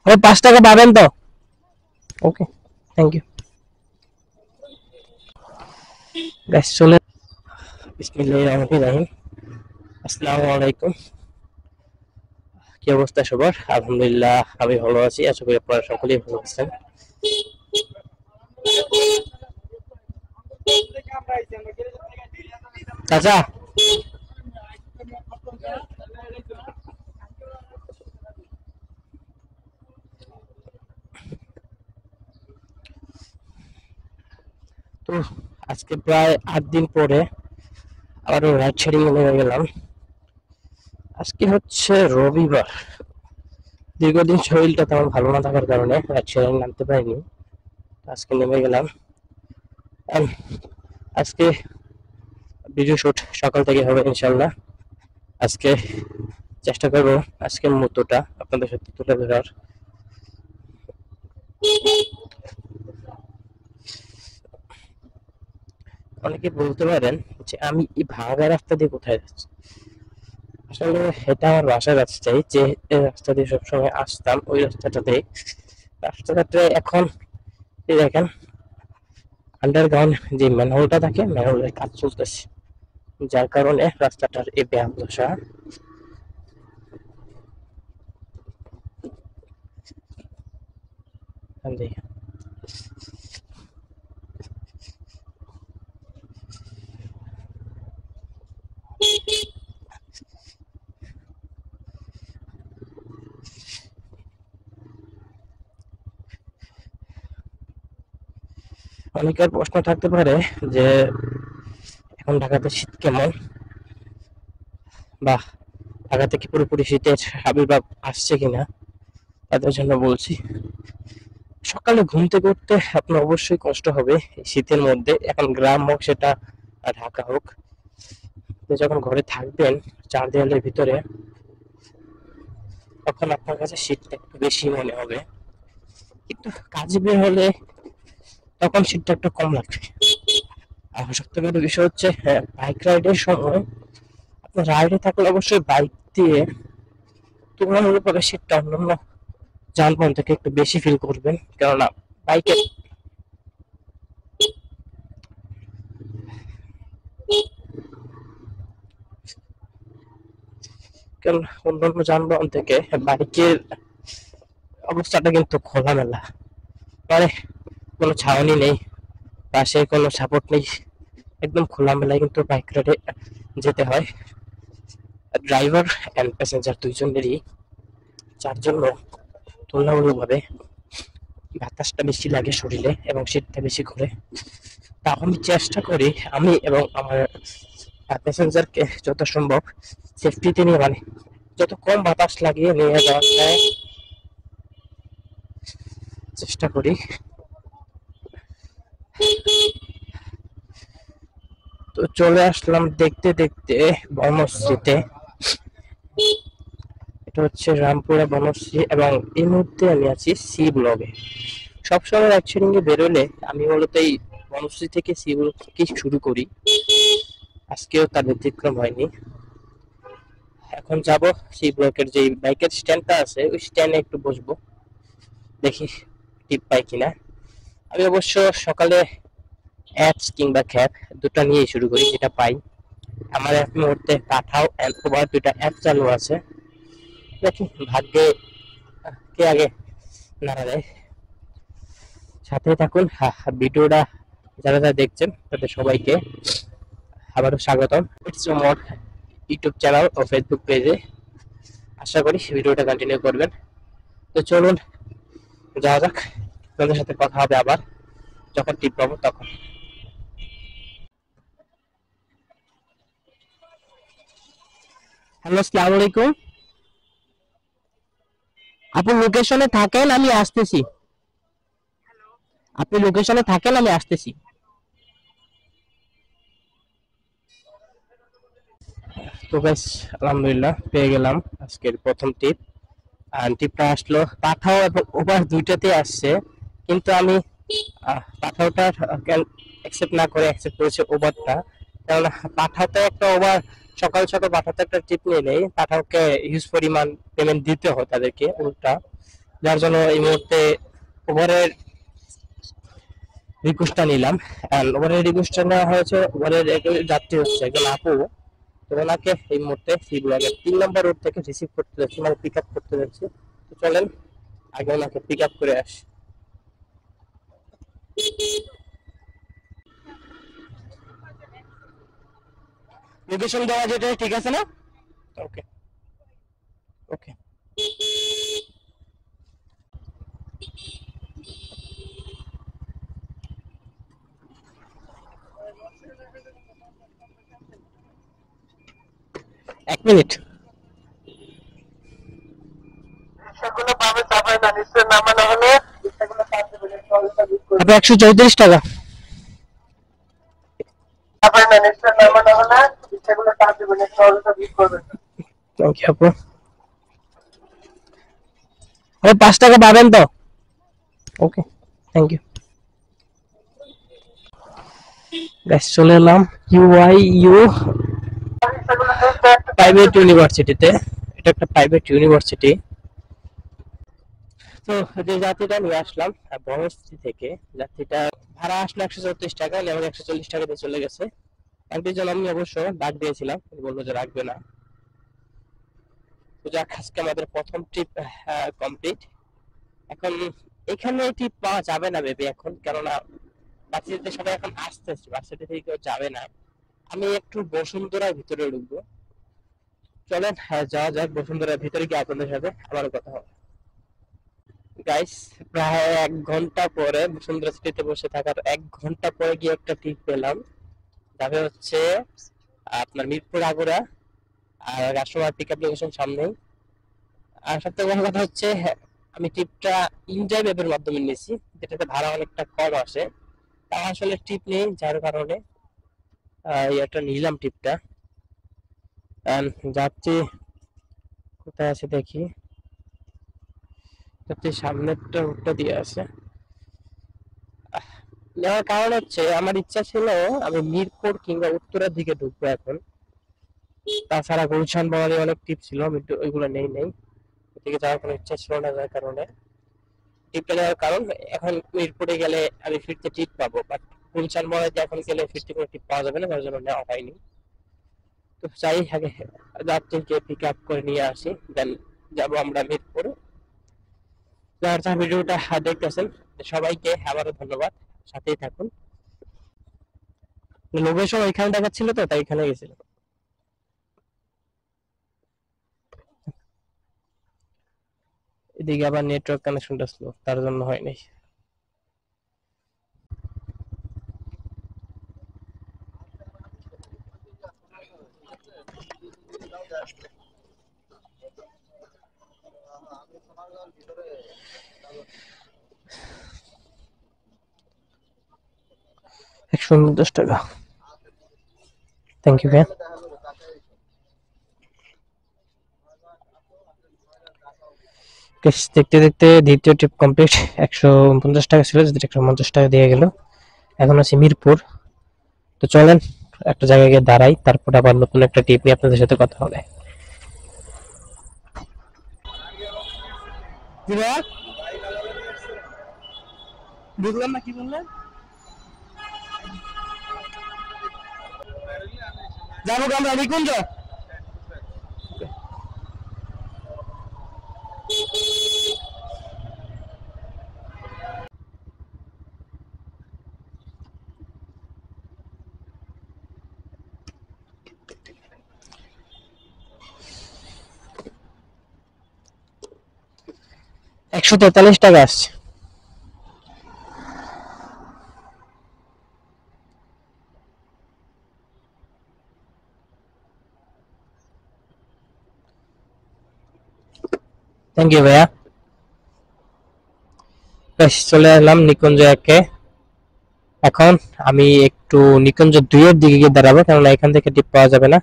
ওই 5 টাকা পাবেন তো? ওকে, থ্যাংক ইউ গাইস। চলে বিসমিল্লাহির রহমানির রহিম। আসসালামু আলাইকুম। কি অবস্থা সবার? আলহামদুলিল্লাহ আমি ভালো আছি, আশা করি আপনারা সকলেই ভালো আছেন। চাচা, তো আজকে প্রায় 8 দিন পরে আবারও রাইড শেয়ারিং এ নেমে গেলাম। আজকে হচ্ছে রবিবার। দীর্ঘদিন শরীরটা তেমন ভালো না থাকার কারণে রাইড শেয়ারিং নামতে পারিনি। আজকে নেমে গেলাম। And আজকে ভিডিও শুট সকাল থেকে হবে ইনশাল্লাহ। আজকে চেষ্টা করবো আজকের মুহূর্তটা আপনাদের সাথে তুলে ধরার। অনেকে বলতে পারেন যে আমি এই ভাঙা রাস্তা দিয়ে কোথায় যাচ্ছি। আসলে এটা আমার বাসার রাস্তাই, যে রাস্তা দিয়ে সবসময় আসতাম ওই রাস্তাটাতে। রাস্তাটাতে এখন এই দেখেন আন্ডারগ্রাউন্ড যে ম্যানহোলটা থাকে, ম্যানহোলের কাজ চলতেছে, যার কারণে রাস্তাটার এই বেহাদশা। দেখেন অনেকের প্রশ্ন থাকতে পারে যে এখন ঢাকাতে শীত কেমন, বা ঢাকাতে কি পুরোপুরি শীতের আবির্ভাব আসছে কিনা। তাদের জন্য বলছি, সকালে ঘুম থেকে উঠতে আপনার অবশ্যই কষ্ট হবে এই শীতের মধ্যে। এখন গ্রাম হোক সেটা ঢাকা হোক, তো যখন ঘরে থাকবেন চার দেওয়ালের ভিতরে, তখন আপনার কাছে শীতটা একটু বেশি মনে হবে। কিন্তু কাজে বের হলে তখন শীতটা একটু কম লাগবে। আর সবথেকে বড় বিষয় হচ্ছে বাইক রাইডের সময় আপনার রাইডে থাকলে অবশ্যই বাইক দিয়ে তুলনামূলকভাবে শীতটা অন্যান্য যানবাহন থেকে একটু বেশি ফিল করবেন। কেননা বাইকে কারণ অন্যান্য যানবাহন থেকে বাইকের অবস্থাটা কিন্তু খোলামেলা, মানে কোনো ছাউনি নেই, পাশে কোনো সাপোর্ট নেই, একদম খোলামেলায় কিন্তু বাইক রাইডে যেতে হয়। ড্রাইভার অ্যান্ড প্যাসেঞ্জার দুইজনেরই, যার জন্য তুলনামূলকভাবে বাতাসটা বেশি লাগে শরীরে এবং শীতটা বেশি করে। তা আমি চেষ্টা করি আমি এবং আমার প্যাসেঞ্জারকে যত সম্ভব সেফটিতে নিয়ে, মানে যত কম বাতাস লাগিয়ে নিয়ে যাওয়া যায় চেষ্টা করি। তো চলে আসলাম দেখতে দেখতে বনশ্রীতে। এটা হচ্ছে রামপুরা বনশ্রী এবং এই মুহূর্তে আমি আছি সি ব্লগে। সবসময় রাইড শেয়ারিং এ বেরোলে আমি মূলত এই বনশ্রী থেকে সি ব্লগ থেকে শুরু করি। আজকেও তার ব্যতিক্রম হয়নি। এখন যাব সি ব্লকের যে বাইকের স্ট্যান্ডটা আছে ওই স্ট্যান্ডে একটু বসবো, দেখি টিপ পাই কিনা। আমি অবশ্য সকালে অ্যাপস কিংবা খ্যাপ দুটো নিয়ে শুরু করি, যেটা পাই। আমার এক মুহূর্তে পাঠাও অ্যান্ড ওভার দুটা অ্যাপ চালু আছে, দেখি ভাগ্যে কে আগে নাড়া দেয়। সাথে থাকুন। ভিডিওটা যারা যারা দেখছেন তাদের সবাইকে আবারও স্বাগতম ইটস মোর ইউটিউব চ্যানেল ও ফেসবুক পেজে। আশা করি ভিডিওটা কন্টিনিউ করবেন। তো চলুন যাওয়া যাক, আপনাদের সাথে কথা হবে আবার যখন টিপ পাবো তখন। হ্যালো, আসসালামু আলাইকুম। আপনি লোকেশনে থাকেন, আমি আসতেছি। আপনি লোকেশনে থাকেন, আমি আসতেছি। তো গাইস, আলহামদুলিল্লাহ পেয়ে গেলাম আজকের প্রথম টিপ। আর টিপটা আসলো পাঠাও এবং ওভার দুইটাতে আসছে, কিন্তু আমি পাঠাওটা অ্যাকসেপ্ট না করে অ্যাকসেপ্ট করেছে ওভারটা। কারণ পাঠাতে একটা ওভার সকাল সকাল পাঠাতে একটা টিপ নিলেই পাঠাওকে হিউজ পরিমাণ পেমেন্ট দিতে হয় তাদেরকে উল্টা। যার জন্য এই মুহূর্তে ওভারের রিকোয়েস্টটা নিলাম। ওভারের রিকোয়েস্টটা নেওয়া হয়েছে, ওভারের যাত্রী হচ্ছে একজন আপু। তো ওনাকে এই মুহূর্তে সি ব্লগের 3 নম্বর রোড থেকে রিসিভ করতে যাচ্ছি, মানে পিক আপ করতে যাচ্ছি। তো চলেন আগে ওনাকে পিক আপ করে আসি। লোকেশন দেওয়া যেটা ঠিক আছে না? ওকে ওকে। এক মিনিট। আপনি 134 টাকা। ওকে আপু, আরে 5 টাকা পাবেন তো? ওকে, থ্যাংক ইউ। গাইস চলে এলাম ইউআইইউ প্রাইভেট ইউনিভার্সিটিতে। এটা একটা প্রাইভেট ইউনিভার্সিটি। তো যে যাত্রীটা নিয়ে আসলাম বনশ্রী থেকে, যাত্রীটা ভাড়া আসলো 134 টাকা, এবং 140 টাকাতে চলে গেছে। একজন আমি অবশ্য ডাক দিয়েছিলাম, বললো যে রাখবে না। তো যাক, আজকে আমাদের প্রথম ট্রিপ কমপ্লিট। এখন এখানে ট্রিপ পাওয়া যাবে না বেবি এখন, কেননা বাচ্চাদের সবাই এখন আসতেছে, বাচ্চাদের থেকে কেউ যাবে না। আমি একটু বসুন্ধরার ভিতরে ঢুকবো। চলেন যাওয়া যাক, বসুন্ধরার ভিতরে গিয়ে আপনাদের সাথে আবার কথা হবে। গাইস, প্রায় 1 ঘন্টা পরে বসুন্ধরা সিটিতে বসে থাকার 1 ঘন্টা পরে গিয়ে একটা ট্রিপ পেলাম। যাবে হচ্ছে আপনার মিরপুর আগুরা, আর রাষ্ট্রবাদ পিক আপ লোকেশন সামনেই। আর সবথেকে বড় কথা হচ্ছে, আমি ট্রিপটা ইনড্রাইভ অ্যাপের মাধ্যমে নিয়েছি, যেটাতে ভাড়া অনেকটা কম আসে। তা আসলে ট্রিপ নেই, যার কারণে এটা নিলাম ট্রিপটা। যাত্রী কোথায় আছে দেখি, যাত্রী সামনেরটা রুটটা দিয়ে আছে। নেওয়ার কারণ হচ্ছে, আমার ইচ্ছা ছিল আমি মিরপুর কিংবা উত্তরের দিকে ঢুকবো এখন। তাছাড়া গুলশান বনানী অনেক ট্রিপ ছিল, আমি ওইগুলো নেই নেই ওদিকে যাওয়ার কোনো ইচ্ছা ছিল না, যার কারণে ট্রিপটা নেওয়ার কারণ। এখন মিরপুরে গেলে আমি ফিরতে ট্রিপ পাবো, বাট গুলশান বনানী এখন গেলে ফিরতে কোনো ট্রিপ পাওয়া যাবে না, যার জন্য নেওয়া হয়নি। তো চাই আগে যাত্রীকে পিক আপ করে নিয়ে আসি, দেন যাবো আমরা মিরপুর। যারা ভিডিওটা দেখতেছেন সবাইকে আবারও ধন্যবাদ, সাথেই থাকুন। লোকেশন ওইখানে দেখাচ্ছিল, তো তাই এখানে গেছিল। এদিকে আবার নেটওয়ার্ক কানেকশনটা স্লো, তার জন্য হয়নি। ৳149, থ্যাংক ইউ ভাই। দেখতে দেখতে দ্বিতীয় ট্রিপ কমপ্লিট। 150 টাকা ছিল, যেটা 150 টাকা দিয়ে গেল। এখন আছি মিরপুর। তো চলেন একটা জায়গায় গিয়ে দাঁড়াই, তারপর আবার নতুন একটা ট্রিপ নিয়ে আপনাদের সাথে কথা হবে। বুঝলাম না কি বললেন। যাবো আমরা নিকুঞ্জ। 143 টাকা আসছে। থ্যাংক ইউ ভাইয়া। বেশ, চলে এলাম নিকুঞ্জ একে। এখন আমি একটু নিকুঞ্জ 2 এর দিকে গিয়ে দাঁড়াবো, কারণ এখান থেকে টিপ পাওয়া যাবে না।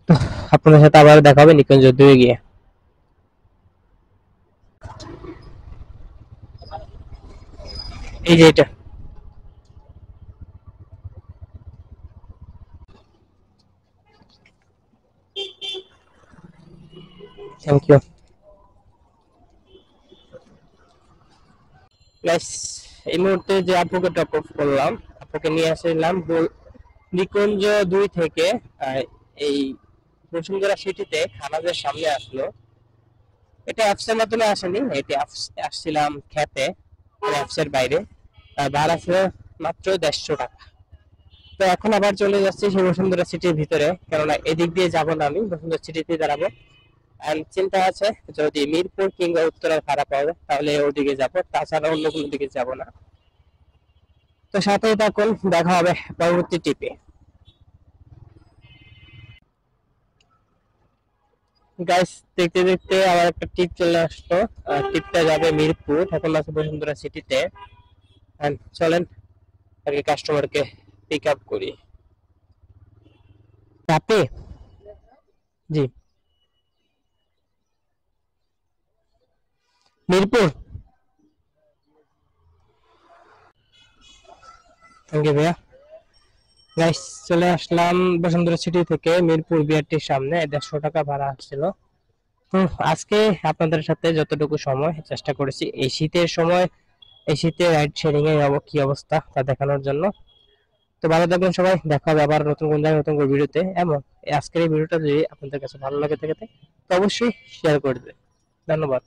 তো আপনাদের সাথে আবার দেখা হবে নিকুঞ্জ 2 এ গিয়ে। এই যে এটা। Thank you. গাইস এই মুহূর্তে যে আপুকে টপ অফ করলাম, আপুকে নিয়ে আসলাম নিকুঞ্জ 2 থেকে এই বসুন্ধরা সিটিতে খানাদের সামনে আসলো। এটা অ্যাপসের মাধ্যমে আসেনি, এটি আসছিলাম খেতে, অ্যাপসের বাইরে। ভাড়া ছিল মাত্র 150 টাকা। তো এখন আবার চলে যাচ্ছি সেই বসুন্ধরা সিটির ভিতরে, কেননা এদিক দিয়ে যাবো না, আমি বসুন্ধরা সিটিতে দাঁড়াবো। এন্ড চিন্তা আছে যদি মিরপুর কিংবা উত্তরার ভাড়া পাওয়া যায় তাহলে ওদিকে যাবো, তাছাড়া অন্য কোনো দিকে যাবো না। তো সাথেই থাকুন, দেখা হবে পরবর্তী টিপে। গাইস দেখতে দেখতে আবার একটা টিপ চলে আসলো। টিপটা যাবে মিরপুর, এখন আছে বসুন্ধরা সিটিতে। চলেন আগে কাস্টমারকে পিক আপ করি। আপনি? জি, মিরপুর। থ্যাংক ইউ ভাইয়া। গাইস চলে আসলাম বসুন্ধরা সিটি থেকে মিরপুর বিআরটির সামনে। 150 টাকা ভাড়া আসছিল। তো আজকে আপনাদের সাথে যতটুকু সময় চেষ্টা করেছি এই শীতের সময়, এই শীতে রাইড শেয়ারিং এর কি অবস্থা তা দেখানোর জন্য। তো ভালো থাকবেন সবাই, দেখা হবে আবার নতুন কোন জায়গায় নতুন কোনো ভিডিওতে। এবং আজকের এই ভিডিওটা যদি আপনাদের কাছে ভালো লাগে থাকে তো অবশ্যই শেয়ার করে দেবেন। ধন্যবাদ।